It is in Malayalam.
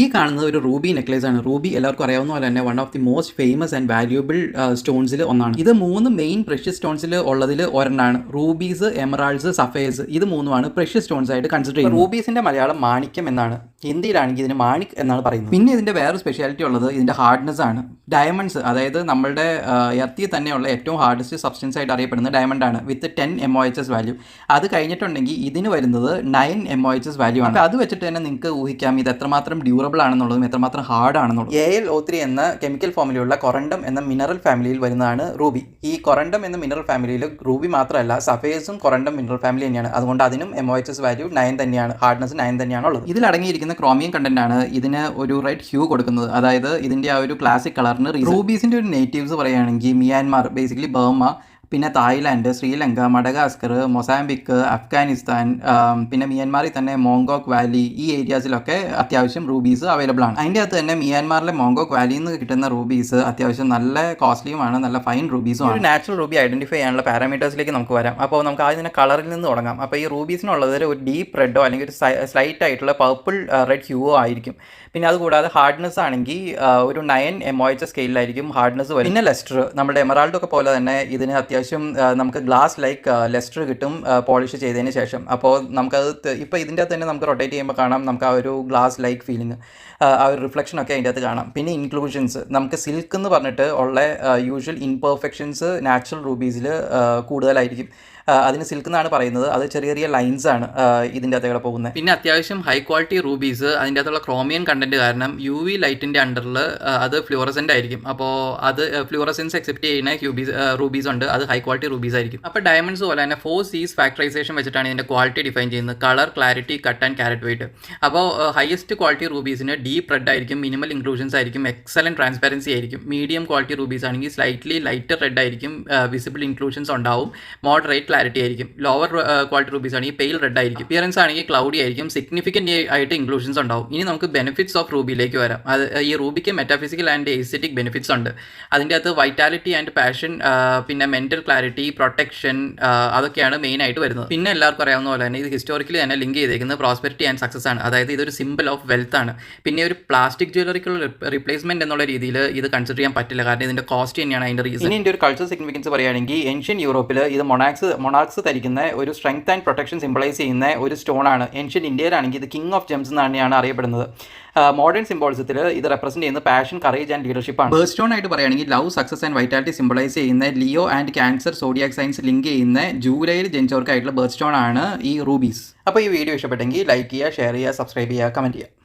ഈ കാണുന്നത് ഒരു റൂബി നെക്ലേസ് ആണ്. റൂബി എല്ലാവർക്കും അറിയാവുന്ന പോലെ തന്നെ one of the most famous and valuable സ്റ്റോൺസിൽ ഒന്നാണ്. ഇത് 3 മെയിൻ പ്രഷ്യസ് സ്റ്റോൺസിൽ ഉള്ളതിൽ ഒരെണ്ണമാണ്. റൂബീസ്, എമറാൾഡ്സ്, സഫേഴ്സ്. ഇത് 3 പ്രഷ്യസ് സ്റ്റോൺസ് ആയിട്ട് കൺസിഡർ ചെയ്യുന്നത്. റൂബീസിന്റെ മലയാളം മാണിക്യം എന്നാണ്. ഹിന്ദിയിലാണെങ്കിൽ ഇതിന് മാണിക് എന്നാണ് പറയുന്നത്. പിന്നെ ഇതിന്റെ വേറെ സ്പെഷ്യാലിറ്റി ഉള്ളത് ഇതിന്റെ ഹാർഡ്നെസ് ആണ്. ഡയമണ്ട്സ്, അതായത് നമ്മളുടെ എർത്തിൽ തന്നെയുള്ള ഏറ്റവും ഹാർഡസ്റ്റ് സബ്സ്റ്റൻസ് ആയിട്ട് അറിയപ്പെടുന്നത് ഡയമണ്ട് ആണ്, വിത്ത് 10 MOHs വാല്യൂ. അത് കഴിഞ്ഞിട്ടുണ്ടെങ്കിൽ ഇതിന് വരുന്നത് 9 MOHs വാല്യൂ ആണ്. അത് വെച്ചിട്ട് തന്നെ നിങ്ങൾക്ക് ഊഹിക്കാം ഇത് എത്രമാത്രം ഡ്യൂറബിൾ ആണെന്നുള്ളതും എത്രമാത്രം ഹാർഡ് ആണെന്നുള്ളതും. AlO3 എന്ന കെമിക്കൽ ഫോമിലുള്ള കൊറണ്ടം എന്ന മിനറൽ ഫാമിലിയിൽ വരുന്നതാണ് റൂബി. ഈ കൊറണ്ടം എന്ന മിനറൽ ഫാമിലിയിൽ റൂബി മാത്രമല്ല, സഫേഴ്സും കൊറണ്ടം മിനറൽ ഫാമിലി തന്നെയാണ്. അതുകൊണ്ട് അതിനും MOHs വാല്യൂ 9 തന്നെയാണ്, ഹാർഡ്നെസ് 9 തന്നെയാണ് ഉള്ളത്. ഇതിൽ അടങ്ങിയിരിക്കുന്ന ക്രോമിയം കണ്ടന്റ് ആണ് ഇതിന് ഒരു റെഡ് ഹ്യൂ കൊടുക്കുന്നത്. അതായത് ഇതിന്റെ ആ ഒരു ക്ലാസിക് കളറിന്. റൂബീസിന്റെ ഒരു നേറ്റീവ്സ് പറയുകയാണെങ്കിൽ മിയാൻമാർ, ബേസിക്കലി ബർമ, പിന്നെ Thailand, Sri Lanka, Madagascar, Mozambique, Afghanistan, പിന്നെ മിയാൻമാറിൽ തന്നെ മോങ്കോക്ക് വാലി, ഈ ഏരിയാസിലൊക്കെ അത്യാവശ്യം റൂബീസ് അവൈലബിൾ ആണ്. അതിൻ്റെ അകത്ത് തന്നെ മിയാൻമാറിലെ മോങ്കോക്ക് വാലിയിൽ നിന്ന് കിട്ടുന്ന റൂബീസ് അത്യാവശ്യം നല്ല കോസ്റ്റ്ലിയുമാണ്, നല്ല ഫൈൻ റൂബീസും ആണ്. ഒരു നാച്ചുറൽ റൂബി ഐഡന്റിഫൈ ചെയ്യാനുള്ള പാരാമീറ്റേഴ്സിലേക്ക് നമുക്ക് വരാം. അപ്പോൾ നമുക്ക് ആദ്യം തന്നെ കളറിൽ നിന്ന് തുടങ്ങാം. അപ്പോൾ ഈ റൂബീസിനുള്ളത് ഒരു ഡീപ്പ് റെഡോ അല്ലെങ്കിൽ ഒരു സ്ലൈറ്റ് ആയിട്ടുള്ള പർപ്പിൾ റെഡ് ഹ്യൂവോ ആയിരിക്കും. പിന്നെ അതുകൂടാതെ ഹാർഡ്നെസ് ആണെങ്കിൽ ഒരു 9 MOH സ്കെയിലായിരിക്കും ഹാർഡ്നെസ് വരും. പിന്നെ ലെസ്റ്റർ, നമ്മുടെ എമറാൾഡ് ഒക്കെ പോലെ തന്നെ ഇതിന് അത്യാവശ്യം നമുക്ക് ഗ്ലാസ് ലൈക്ക് ലെസ്റ്റർ കിട്ടും പോളിഷ് ചെയ്തതിന് ശേഷം. അപ്പോൾ നമുക്കത് ഇപ്പോൾ ഇതിൻ്റെ അകത്ത് തന്നെ നമുക്ക് റൊട്ടേറ്റ് ചെയ്യുമ്പോൾ കാണാം, നമുക്ക് ആ ഒരു ഗ്ലാസ് ലൈക്ക് ഫീലിംഗ്, ആ ഒരു റിഫ്ലക്ഷനൊക്കെ അതിൻ്റെ അകത്ത് കാണാം. പിന്നെ ഇൻക്ലൂഷൻസ്, നമുക്ക് സിൽക്ക് എന്ന് പറഞ്ഞിട്ട് ഉള്ള യൂഷ്വൽ ഇൻപെർഫെക്ഷൻസ് നാച്ചുറൽ റൂബീസിൽ കൂടുതലായിരിക്കും. അതിന് സിൽക്ക് എന്നാണ് പറയുന്നത്. അത് ചെറിയ ചെറിയ ലൈൻസ് ആണ് ഇതിൻ്റെ അകത്തേടെ പോകുന്നത്. പിന്നെ അത്യാവശ്യം ഹൈ ക്വാളിറ്റി റൂബീസ്, അതിൻ്റെ അകത്തുള്ള ക്രോമിയൻ കണ്ടന്റ് കാരണം UV ലൈറ്റിൻ്റെ അണ്ടറിൽ അത് ഫ്ലൂറസെൻ്റ് ആയിരിക്കും. അപ്പോൾ അത് ഫ്ലൂറസെൻസ് എക്സെപ്റ്റ് ചെയ്യുന്ന റൂബീസ് ഉണ്ട്, അത് ഹൈ ക്വാളിറ്റി റൂബീസ് ആയിരിക്കും. അപ്പോൾ ഡയമണ്ട്സ് പോലെ തന്നെ 4 Cs ഫാക്ടറൈസേഷൻ വെച്ചിട്ടാണ് ഇതിൻ്റെ ക്വാളിറ്റി ഡിഫൈൻ ചെയ്യുന്നത്: colour, clarity, cut and carat weight. അപ്പോൾ ഹയസ്റ്റ് ക്വാളിറ്റി റൂബീസിന് ഡീപ്പ് റെഡ് ആയിരിക്കും, മിനിമൽ ഇൻക്ലൂഷൻസ് ആയിരിക്കും, എക്സലൻറ്റ് ട്രാൻസ്പെറൻസി ആയിരിക്കും. മീഡിയം ക്വാളിറ്റി റൂബീസ് ആണെങ്കിൽ സ്ലൈറ്റ്ലി ലൈറ്റർ റെഡ് ആയിരിക്കും, വിസിബിൾ ഇൻക്ലൂഷൻസ് ഉണ്ടാവും, മോഡറേറ്റ് ക്ലാരിറ്റി ആയിരിക്കും. ലോവർ ക്വാളിറ്റി റൂബീസ് ആണെങ്കിൽ പെയിൽ റെഡ് ആയിരിക്കും. അപ്പിയറൻസ് ആണെങ്കിൽ ക്ലൗഡി ആയിരിക്കും, സിഗ്നിഫിക്കൻ്റ് ആയിട്ട് ഇൻക്ലൂഷൻസ് ഉണ്ടാവും. ഇനി നമുക്ക് ബെനിഫിറ്റ്സ് ഓഫ് റൂബിയിലേക്ക് വരാം. അത് ഈ റൂബിക്ക് മെറ്റാഫിസിക്കൽ ആൻഡ് എസ്തെറ്റിക് ബെനിഫിറ്റ്സ് ഉണ്ട്. അതിൻ്റെ അകത്ത് വൈറ്റാലിറ്റി ആൻഡ് പാഷൻ, പിന്നെ മെന്റൽ ക്ലാരിറ്റി, പ്രൊട്ടക്ഷൻ, അതൊക്കെയാണ് മെയിൻ ആയിട്ട് വരുന്നത്. പിന്നെ എല്ലാവർക്കും അറിയാവുന്ന പോലെ തന്നെ ഇത് ഹിസ്റ്റോറിക്കലി തന്നെ ലിങ്ക് ചെയ്തേക്കുന്നത് പ്രോസ്പെരിറ്റി ആൻഡ് സക്സസ് ആണ്. അതായത് ഇതൊരു സിമ്പിൾ ഓഫ് വെൽത്ത് ആണ്. പിന്നെ ഒരു പ്ലാസ്റ്റിക് ജ്വല്ലറിക്കുള്ള റീപ്ലേസ്മെന്റ് എന്നുള്ള രീതിയിൽ ഇത് കൺസിഡർ ചെയ്യാൻ പറ്റില്ല, കാരണം ഇതിന്റെ കോസ്റ്റ് തന്നെയാണ് അതിന്റെ റീസൺ. ഇനി ഇതിന്റെ ഒരു കൾച്ചർ സിഗ്നിഫിക്കൻസ് പറയുകയാണെങ്കിൽ ഏൻഷ്യൻ യൂറോപ്പിൽ ഇത് മൊണാക്സ് ധരിക്കുന്ന ഒരു സ്ട്രെങ്ത് ആൻഡ് പ്രൊട്ടക്ഷൻ സിംബലൈസ് ചെയ്യുന്ന ഒരു സ്റ്റോൺ ആണ്. ഏൻഷ്യൻ ഇന്ത്യയിലാണെങ്കിൽ ഇത് കിങ് ഓഫ് ജെംസ് എന്നാണ് അറിയപ്പെടുന്നത്. മോഡേൺ സിംബോളിസത്തിൽ ഇത് റെപ്രസെന്റ് ചെയ്യുന്ന പാഷൻ, കറേജ് ആൻഡ് ലീഡർഷിപ്പ് ആണ്. ബേർഡ് സ്റ്റോൺ ആയിട്ട് പറയുകയാണെങ്കിൽ love, success and vitality symbolise ചെയ്യുന്ന Leo and cancer zodiac signs link ചെയ്യുന്ന ജൂലൈയിൽ ജനിച്ചവർക്കായിട്ടുള്ള ബേർഡ് സ്റ്റോൺ ആണ് ഈ റൂബീസ്. അപ്പോൾ ഈ വീഡിയോ ഇഷ്ടപ്പെട്ടെങ്കിൽ ലൈക്ക് ചെയ്യുക, ഷെയർ ചെയ്യുക, സബ്സ്ക്രൈബ് ചെയ്യുക, കമന്റ് ചെയ്യുക.